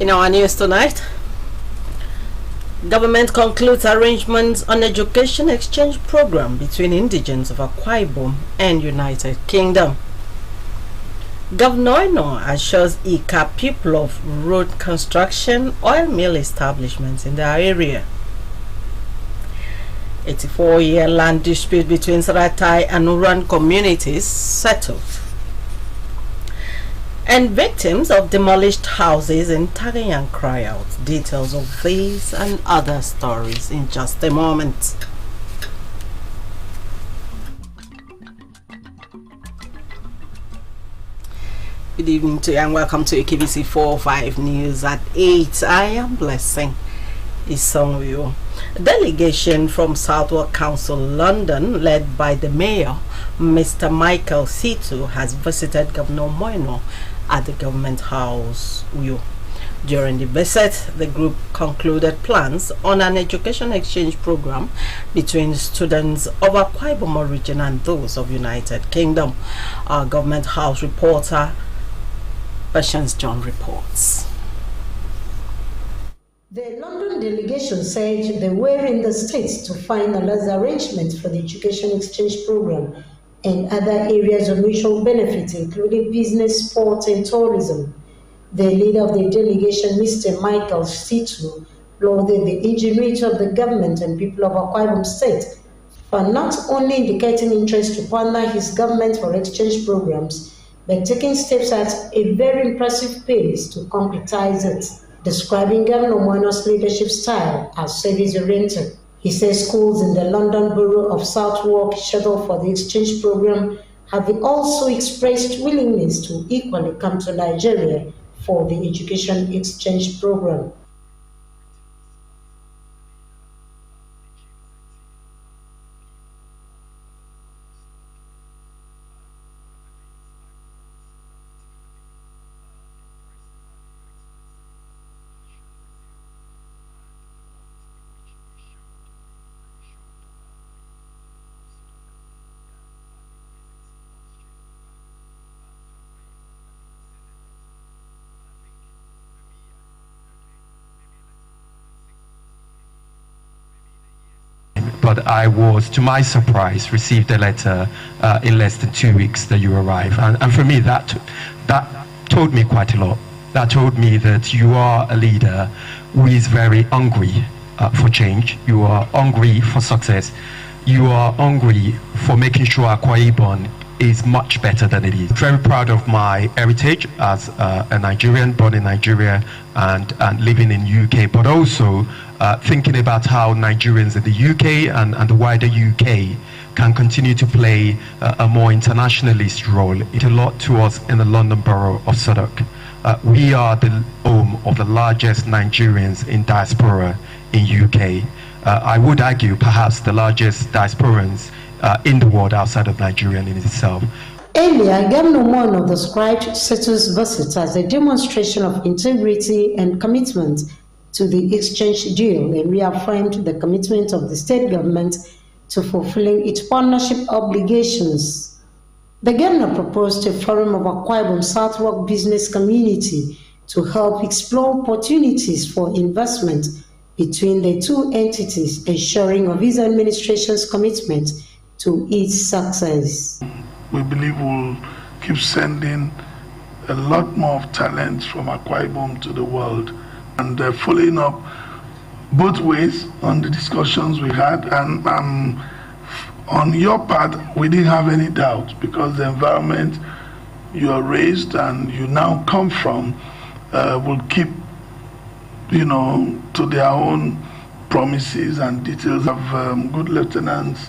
In our news tonight, government concludes arrangements on education exchange program between indigents of Akwa Ibom and United Kingdom. Governor Eno assures Ika people of road construction, oil mill establishments in their area. 84-year land dispute between Saratai and Uran communities settled. And victims of demolished houses in Tagayan cry out. Details of these and other stories in just a moment. Good evening to you and welcome to KBC 45 News at 8. I am Blessing Isongwio. A delegation from Southwark Council London, led by the Mayor, Mr. Michael Situ, has visited Governor Moino at the Government House, Uyo. During the visit, the group concluded plans on an education exchange program between students of Akwa Ibom region and those of United Kingdom. Our Government House reporter, Patience John, reports. The London delegation said they were in the States to finalize arrangements for the education exchange program and other areas of mutual benefit, including business, sport, and tourism. The leader of the delegation, Mr. Michael Situ, lauded the ingenuity of the government and people of Akwa Ibom State for not only indicating interest to partner his government for exchange programs, but taking steps at a very impressive pace to concretize it, describing Governor Moino's leadership style as service-oriented. He says schools in the London borough of Southwark scheduled for the exchange program have also expressed willingness to equally come to Nigeria for the education exchange program. But I was, to my surprise, received a letter in less than 2 weeks that you arrive. And for me, that told me quite a lot. That told me that you are a leader who is very hungry for change. You are hungry for success. You are hungry for making sure Akwa Ibom is much better than it is. Very proud of my heritage as a Nigerian, born in Nigeria and living in UK, but also thinking about how Nigerians in the UK and the wider UK can continue to play a more internationalist role. It's a lot to us in the London borough of Southwark. We are the home of the largest Nigerians in diaspora in UK. I would argue perhaps the largest diasporans in the world outside of Nigeria in itself. Earlier, Governor Moino described Situ's visit as a demonstration of integrity and commitment to the exchange deal and reaffirmed the commitment of the state government to fulfilling its partnership obligations. The governor proposed a forum of Akwa Ibom Southwark business community to help explore opportunities for investment between the two entities, ensuring of his administration's commitment to its success. We believe we'll keep sending a lot more of talent from Akwa Ibom to the world, and following up both ways on the discussions we had. And on your part, we didn't have any doubt, because the environment you are raised and you now come from will keep, to their own promises and details of good lieutenants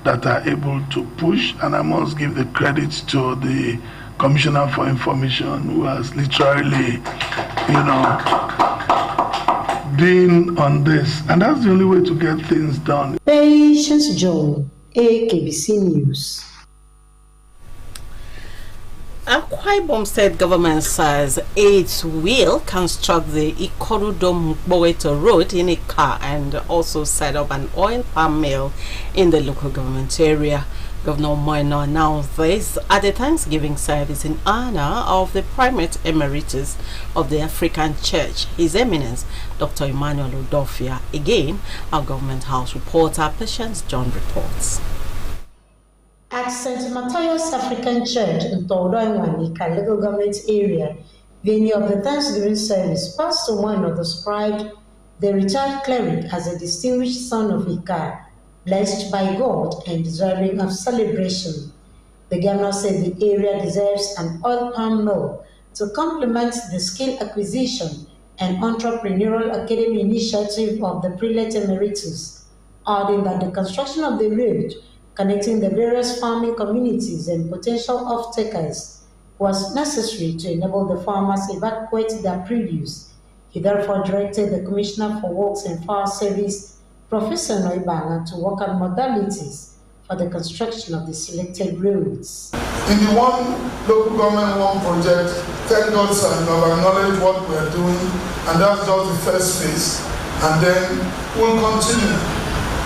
that are able to push. And I must give the credit to the Commissioner for Information, who has literally, been on this. And that's the only way to get things done. Patience John, AKBC News. Akwa Ibom State government says it will construct the Ikorudo-Mboweto Road in Ika and also set up an oil palm mill in the local government area. Governor Moino announced this at a Thanksgiving service in honor of the Primate Emeritus of the African Church, His Eminence, Dr. Emmanuel Udofia. Again, our Government House reporter, Patience John, reports. At St. Matthias African Church in Todoinwanika local government area, venue of the Thanksgiving service, Pastor Moino described the retired cleric as a distinguished son of Ika, blessed by God and deserving of celebration. The governor said the area deserves an oil palm mill to complement the skill acquisition and entrepreneurial academy initiative of the Prelate Emeritus, adding that the construction of the road connecting the various farming communities and potential off-takers was necessary to enable the farmers evacuate their produce. He therefore directed the Commissioner for Works and Fire Service, Professor Noibanga, to work on modalities for the construction of the selected roads. In the one local government one project, thank God sir, you have acknowledged what we are doing, and that's just the first phase, and then we'll continue.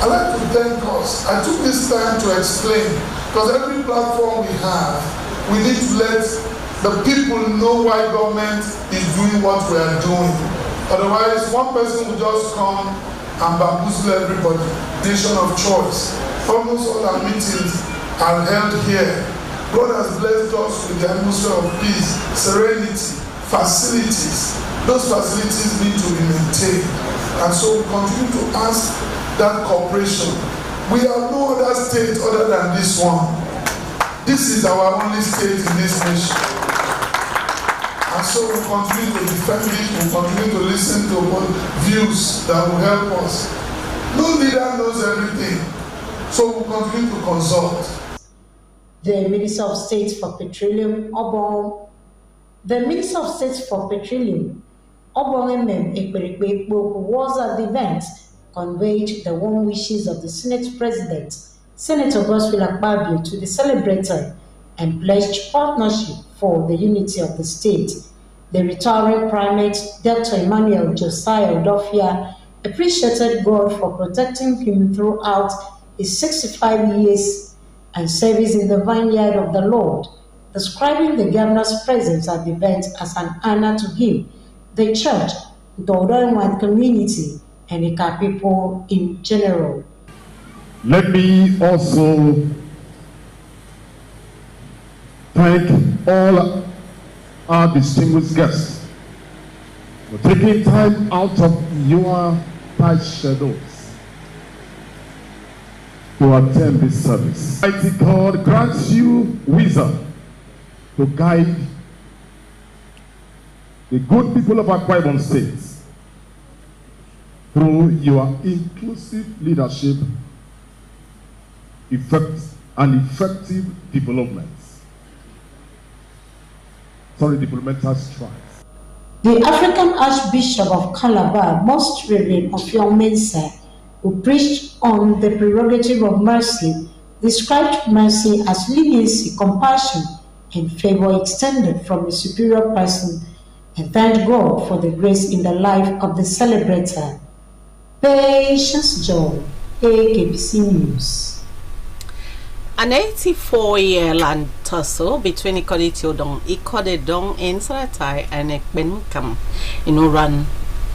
I'd like to thank us. I took this time to explain, because every platform we have, we need to let the people know why government is doing what we are doing. Otherwise, one person will just come and bamboozle everybody. Nation of choice. Almost all our meetings are held here. God has blessed us with the atmosphere of peace, serenity, facilities. Those facilities need to be maintained. And so we continue to ask that cooperation. We have no other state other than this one. This is our only state in this nation. And so we continue to defend it, we continue to listen to views that will help us. No leader knows everything, so we continue to consult. The Minister of State for Petroleum, Obong Ekperikpe was at the event, conveyed the warm wishes of the Senate President, Senator Godswill Akpabio, to the celebrator and pledged partnership for the unity of the state. The retiring primate, Dr. Emmanuel Josiah Udofia, appreciated God for protecting him throughout his 65 years and service in the vineyard of the Lord, describing the governor's presence at the event as an honor to him, the church, the Odoinwan community, and the Ika people in general. Let me also thank all our distinguished guests for taking time out of your tight schedules to attend this service. Mighty God grants you wisdom to guide the good people of Akwa Ibom State through your inclusive leadership and effective development. Developmental strides. The African Archbishop of Calabar, Most Reverend Ofiong Mensah, who preached on the prerogative of mercy, described mercy as leniency, compassion, and favor extended from a superior person, and thanked God for the grace in the life of the celebrator. Patience John, AKBC News. An 84-year land tussle between Ikodedong in Saratai and Ekbenmukam in Oran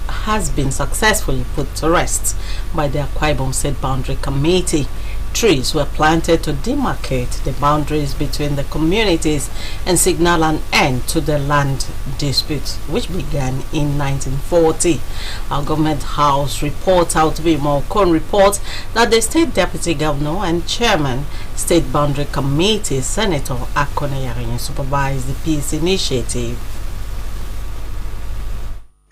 has been successfully put to rest by the Akwa Ibom State Boundary Committee. Trees were planted to demarcate the boundaries between the communities and signal an end to the land dispute, which began in 1940. Our Government House reporter Outbimo Kon reports that the State Deputy Governor and Chairman, State Boundary Committee, Senator Akone Yarin, supervised the peace initiative.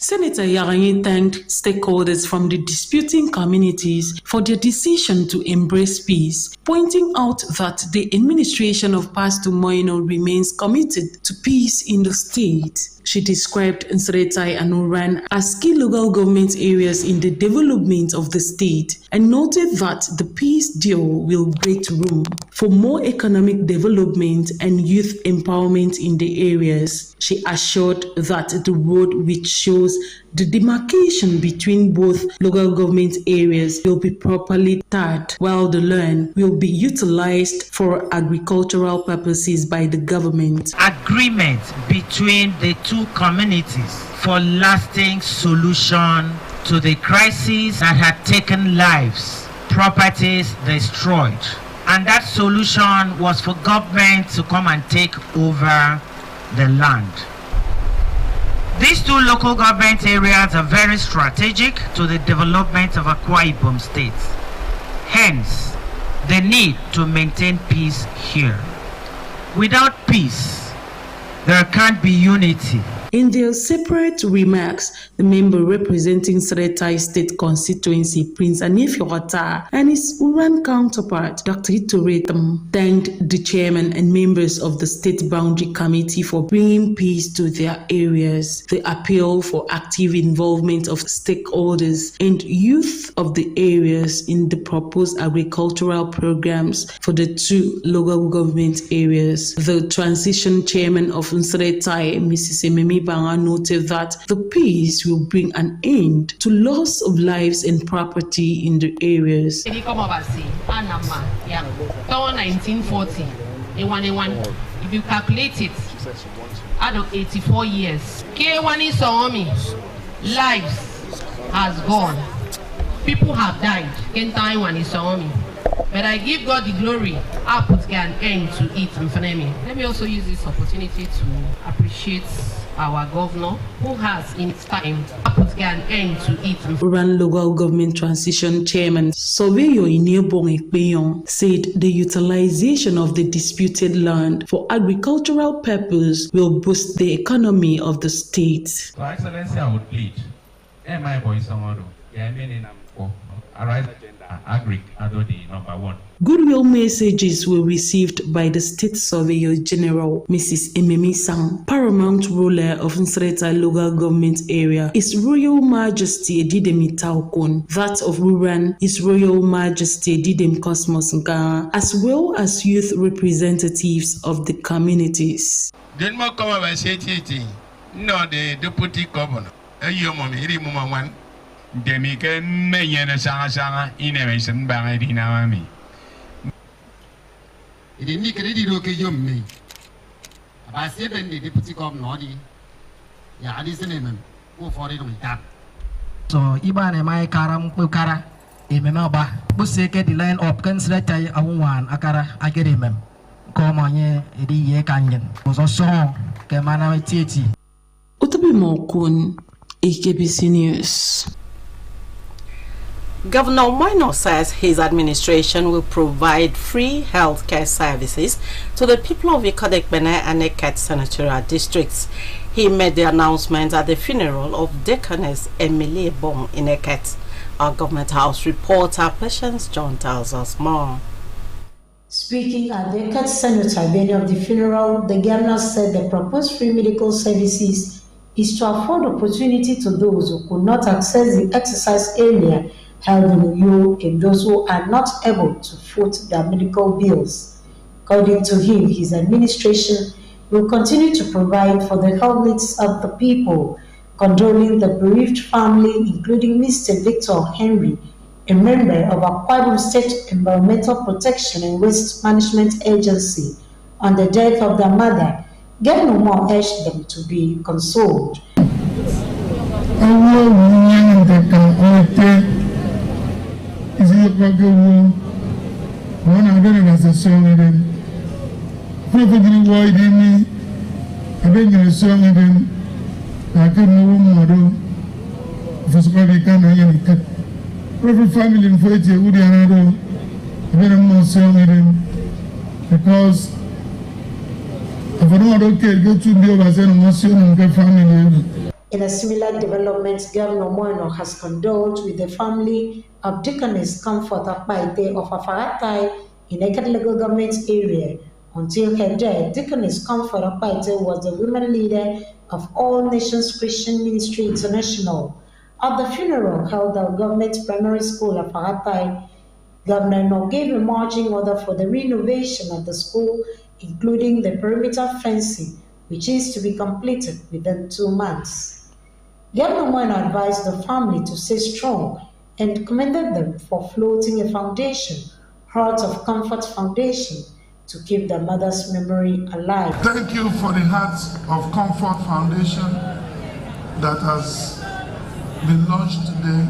Senator Yaranyi thanked stakeholders from the disputing communities for their decision to embrace peace, pointing out that the administration of Pastor Moino remains committed to peace in the state. She described Nsretai and Oran as key local government areas in the development of the state and noted that the peace deal will create room for more economic development and youth empowerment in the areas. She assured that the road which shows the demarcation between both local government areas will be properly tarred, while the land will be utilized for agricultural purposes by the government. Agreement between the two communities for lasting solution to the crisis that had taken lives, properties destroyed. And that solution was for government to come and take over the land. These two local government areas are very strategic to the development of Akwa Ibom State. Hence, the need to maintain peace here. Without peace, there can't be unity. In their separate remarks, the member representing Seretai State Constituency, Prince Anifiota, and his Uran counterpart, Dr. Itoretam, thanked the chairman and members of the State Boundary Committee for bringing peace to their areas. The appeal for active involvement of stakeholders and youth of the areas in the proposed agricultural programs for the two local government areas. The transition chairman of Seretai, Mrs. Ememi Banga, noted that the peace will bring an end to loss of lives and property in the areas. 1940, if you calculate it, out of 84 years, K1 Somi, lives has gone. People have died. But I give God the glory. I put an end to it. Let me also use this opportunity to appreciate our governor, who has in its time put an end to it. Uran Local Government Transition Chairman Surveyor Inebong Ekpeyon said the utilization of the disputed land for agricultural purpose will boost the economy of the state. Your Excellency, I would plead. My voice on Agric Adodi #1. Goodwill messages were received by the State Surveyor General, Mrs. Ememi Sang, paramount ruler of Nsreta local government area, His Royal Majesty Edidem Itaokon, that of Ruran, His Royal Majesty Edidem Cosmos Nga, as well as youth representatives of the communities. Then more come over no, the deputy governor. One. Demike meyene sanga innovation bang dinami. It didn't credit okay me. About 7 the deputy governor. Yeah, this name. Go for it with that. So Iban and my karam pukara. Imemaba. Buseke the line up considered a one akara. I get him. Come on ye canyon. Was a song. Kemana Titi. Utobimo Kun, AKBC News. Governor Moino says his administration will provide free healthcare services to the people of Ikotek Bene and Eket senatorial districts. He made the announcement at the funeral of Deaconess Emily Bong in Eket. Our Government House reporter Patience John tells us more. Speaking at the Eket Senator venue of the funeral, the governor said the proposed free medical services is to afford opportunity to those who could not access the exercise area held in Uyo and those who are not able to foot their medical bills. According to him, his administration will continue to provide for the health needs of the people, condoling the bereaved family, including Mr. Victor Henry, a member of Akwa Ibom State Environmental Protection and Waste Management Agency, on the death of their mother. Governor Moore urged them to be consoled. Is it a problem? One of them was a song with them. Probably why didn't I been in a song with them? I couldn't know model. For somebody can I get every family in 40 would another. I been a more song with them because if I don't okay, go to be over saying emotion and get family. In a similar development, Governor Moino has condoled with the family of Deaconess Comfort Akpaite of Afaratai in Eket local government area. Until her death, Deaconess Comfort Akpaite was the women leader of All Nations Christian Ministry International. At the funeral held at Government Primary School of Afaratai, Governor No gave a marching order for the renovation of the school, including the perimeter fencing, which is to be completed within 2 months. Governor Moino advised the family to stay strong and commended them for floating a foundation, Heart of Comfort Foundation, to keep their mother's memory alive. Thank you for the Hearts of Comfort Foundation that has been launched today.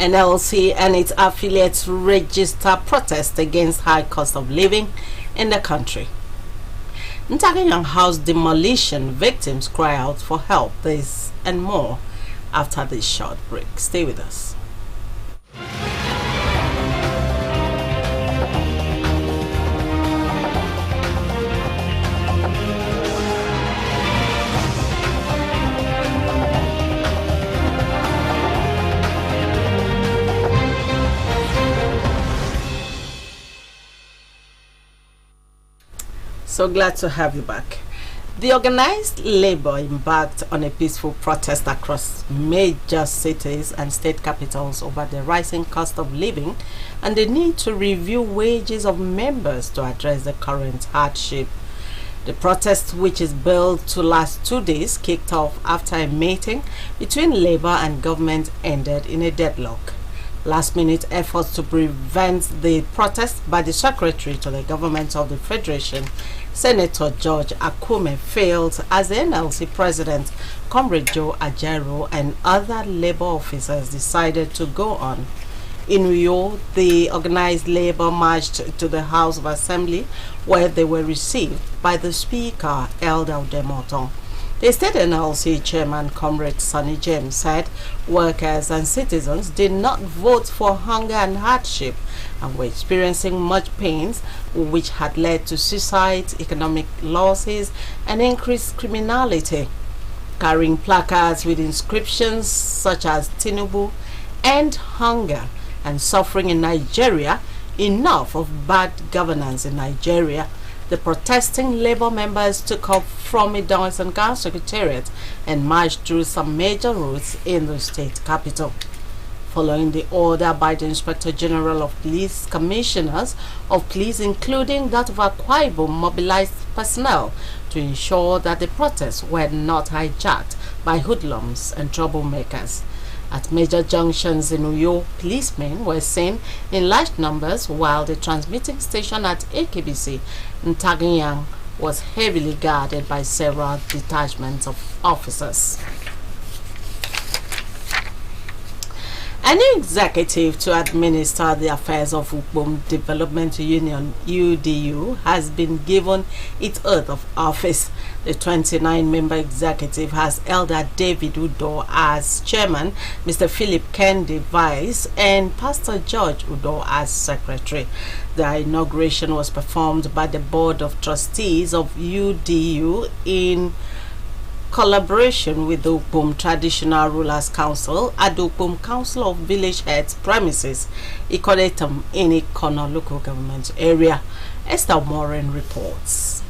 NLC and its affiliates register protest against high cost of living in the country. Ntaganyang house demolition victims cry out for help. This and more after this short break. Stay with us. So glad to have you back. The organized labor embarked on a peaceful protest across major cities and state capitals over the rising cost of living and the need to review wages of members to address the current hardship. The protest, which is billed to last 2 days, kicked off after a meeting between labor and government ended in a deadlock. Last-minute efforts to prevent the protest by the Secretary to the Government of the Federation, Senator George Akume, failed as the NLC President, Comrade Joe Ajaero, and other labor officers decided to go on. In Uyo, the organized labor marched to the House of Assembly, where they were received by the Speaker, Elder Odemoton. The state NLC chairman, Comrade Sonny James, said workers and citizens did not vote for hunger and hardship and were experiencing much pains, which had led to suicides, economic losses, and increased criminality. Carrying placards with inscriptions such as Tinubu, End Hunger and Suffering in Nigeria, Enough of Bad Governance in Nigeria, the protesting labor members took off from Idan Sankan Secretariat and marched through some major roads in the state capital. Following the order by the Inspector General of Police, commissioners of police, including that of Akwa Ibom, mobilized personnel to ensure that the protests were not hijacked by hoodlums and troublemakers. At major junctions in Uyo, policemen were seen in large numbers, while the transmitting station at AKBC Ntaganyang was heavily guarded by several detachments of officers. A new executive to administer the affairs of Ukpom Development Union (UDU) has been given its oath of office. The 29-member executive has Elder David Udo as chairman, Mr. Philip Kendi vice, and Pastor George Udo as secretary. The inauguration was performed by the Board of Trustees of UDU in collaboration with the Ukpom Traditional Rulers Council at the Ukpom Council of Village Heads premises, Ikonetum, in Ikono local government area. Esther Morin reports.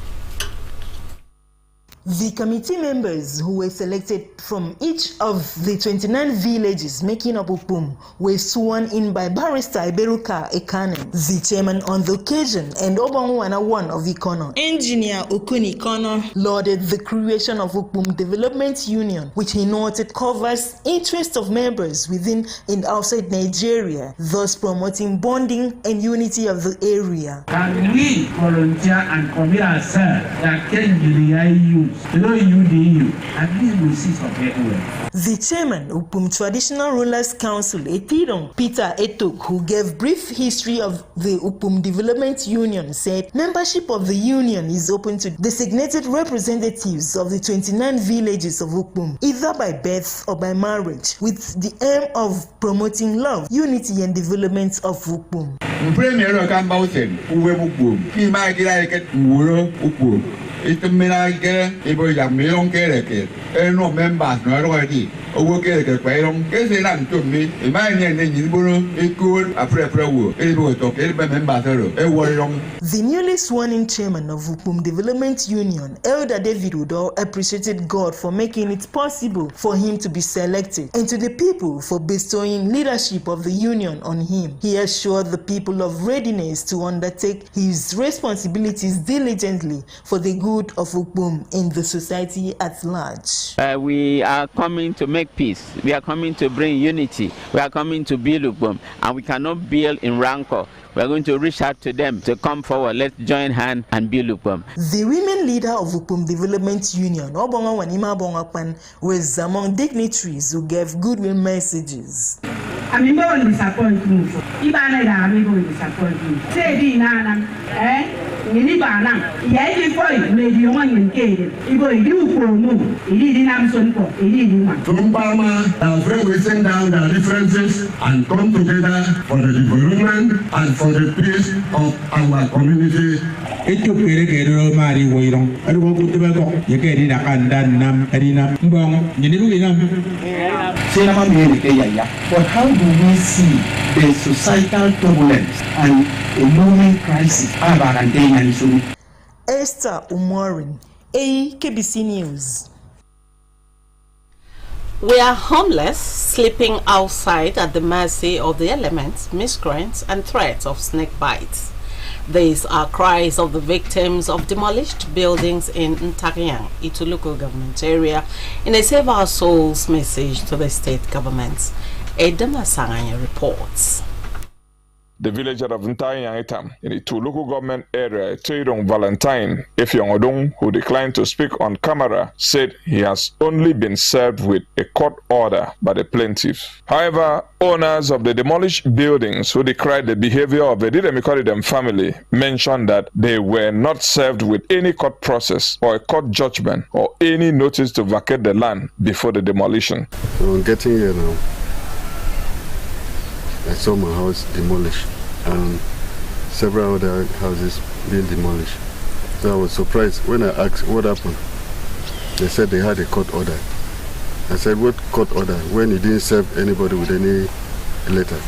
The committee members who were selected from each of the 29 villages making up Ukpom were sworn in by Barrister Iberuka Ekane, the chairman on the occasion, and Obanwana one of Ikono. Engineer Okuni Ikono lauded the creation of Ukpom Development Union, which he noted covers interests of members within and outside Nigeria, thus promoting bonding and unity of the area. Can we volunteer and commit ourselves that can below UDU, at least we see some everywhere. The chairman, Ukpom Traditional Rulers Council, Etidong, Peter Etok, who gave brief history of the Ukpom Development Union, said membership of the union is open to designated representatives of the 29 villages of Ukpom, either by birth or by marriage, with the aim of promoting love, unity, and development of Ukpom. It's the Menage, Ebo Yamion Kereke, no members, no already. owó kẹ̀kẹ́ pẹ̀lú kẹsẹ̀ náà tó mi ìmáà ní ẹni yìí gbóró ikú àfúrẹ́fúrẹ́ wò èyí bó tó kẹ́lẹ́ bẹ́ẹ̀ mẹ́mbà sọ̀rọ̀ ẹ wọlé lọ́mú. The newly sworn-in chairman of Upum Development Union, Elder David Udo, appreciated God for making it possible for him to be selected and to the people for bestowing leadership of the union on him. He assured the people of readiness to undertake his responsibilities diligently for the good of Upum and the society at large. We are coming to make peace. We are coming to bring unity. We are coming to build Upum, and we cannot build in rancor. We are going to reach out to them to come forward. Let's join hands and build Upum. The women leader of Upum Development Union, Obonga Wanima Bongakpan, was among dignitaries who gave goodwill messages. I'm going to disappoint you. I'm going to disappoint you. Say, Nana, Nibana, Yaki Point, maybe one in Kate. You go do for move. It didn't have some for it. From Parma, our friend will send down their differences and come together for the development and for the peace of our community. Itu kira-kira mari woirong. Aduh, aku tiba-tiba ya kiri nak andan nam, erinam, bang. Jadi begini. Saya nama Mary. But how do we see the societal turbulence and a moment crisis? Esther Umorin, KBC News. We are homeless, sleeping outside at the mercy of the elements, miscreants, and threats of snake bites. These are cries of the victims of demolished buildings in Ntaryang, Ituluku government area, in a Save Our Souls message to the state governments. Edema Sanganya reports. The villager of Ntaryang in the Ituluku government area, Teirong Valentine Ifyongodong, who declined to speak on camera, said he has only been served with a court order by the plaintiff. However, owners of the demolished buildings who decried the behavior of the Didemikoridem family mentioned that they were not served with any court process or a court judgment or any notice to vacate the land before the demolition. I'm getting here now. I saw my house demolished and several other houses being demolished. So I was surprised when I asked what happened. They said they had a court order. I said, what court order? When you didn't serve anybody with any letter.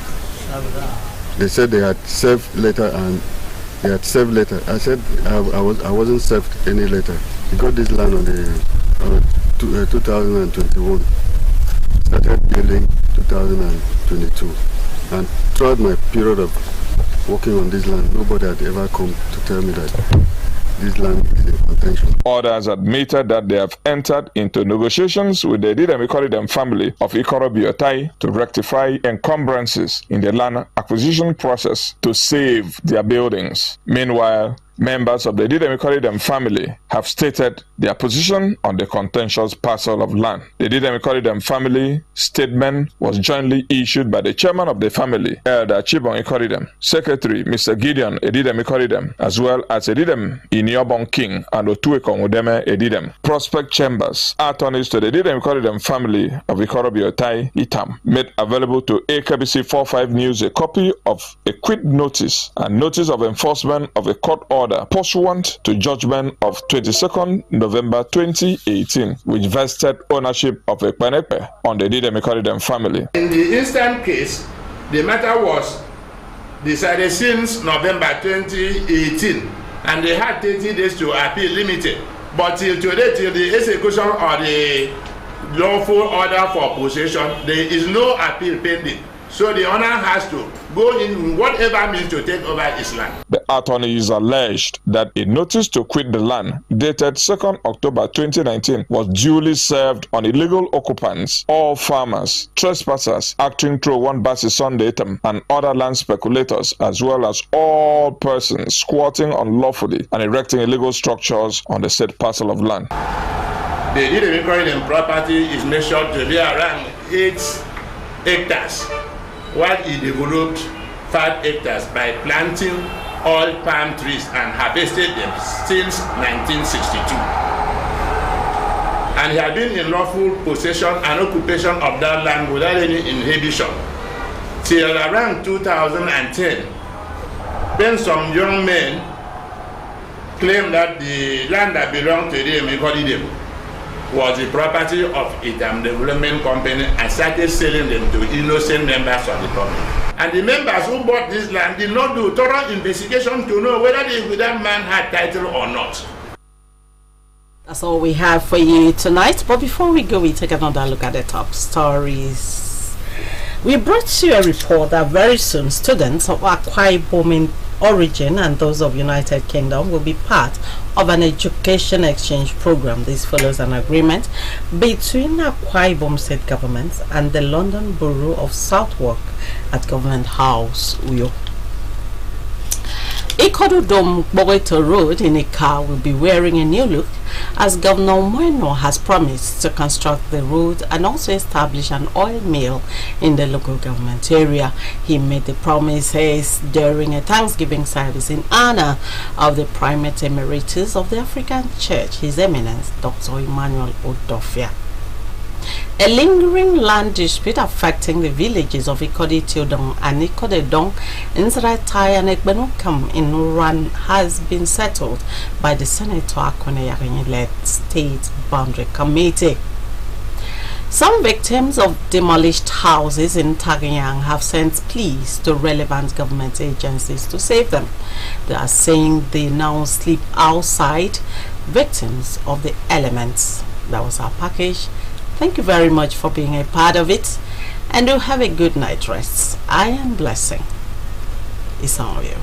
They said they had served letter and they had served letter. I said I wasn't served any letter. We got this land on the 2021. Started building 2022. And throughout my period of working on this land, nobody had ever come to tell me that this land is in contention. Others admitted that they have entered into negotiations with the Didemikoridem family of Ikorobiotai to rectify encumbrances in the land acquisition process to save their buildings. Meanwhile, members of the Didemikoridem family have stated their position on the contentious parcel of land. The Didemikoridem family statement was jointly issued by the chairman of the family, Elder Chibon Ikoridem, Secretary Mr. Gideon Edidem, as well as Edidem Iniobon King and Otuekong Udeme Edidem. Prospect Chambers, attorneys to the Didemikoridem family of Ikorobiotai Itam, made available to AKBC 45 News a copy of a quit notice and notice of enforcement of a court order pursuant to judgment of 22nd November 2018, which vested ownership of Ekpenepe on the Didemikoridem family. In the instant case, the matter was decided since November 2018, and they had 30 days to appeal limited. But till today, till the execution of the lawful order for possession, there is no appeal pending. So the owner has to go in whatever means to take over his land. The attorneys alleged that a notice to quit the land dated 2nd October 2019 was duly served on illegal occupants, all farmers, trespassers acting through one basis Sundatum, and other land speculators, as well as all persons squatting unlawfully and erecting illegal structures on the said parcel of land. The Didemikoridem property is measured to be around 8 hectares. While he developed 5 hectares by planting all palm trees and harvested them since 1962. And he had been in lawful possession and occupation of that land without any inhibition till around 2010, when some young men claimed that the land that belonged to them, was the property of Itam Development Company and started selling them to innocent members of the public. And the members who bought this land did not do thorough investigation to know whether that man had title or not. That's all we have for you tonight. But before we go, we take another look at the top stories. We brought you a report that very soon students of Akwa Ibom origin and those of United Kingdom will be part of an education exchange program. This follows an agreement between Akwa Ibom State Government and the London Borough of Southwark at Government House, Uyo. Ikododom Boweto Road in Ika will be wearing a new look as Governor Moeno has promised to construct the road and also establish an oil mill in the local government area. He made the promises during a Thanksgiving service in honor of the Primate Emeritus of the African Church, His Eminence Dr. Emmanuel Odofia. A lingering land dispute affecting the villages of Ikodi-Tiodong and Ikodedong in Zratai and Ekbenukam in Uran has been settled by the Senator Akone-Yarinyi-led State Boundary Committee. Some victims of demolished houses in Tagayang have sent pleas to relevant government agencies to save them. They are saying they now sleep outside, victims of the elements. That was our package. Thank you very much for being a part of it, and do have a good night rest. I am Blessing. It's on you.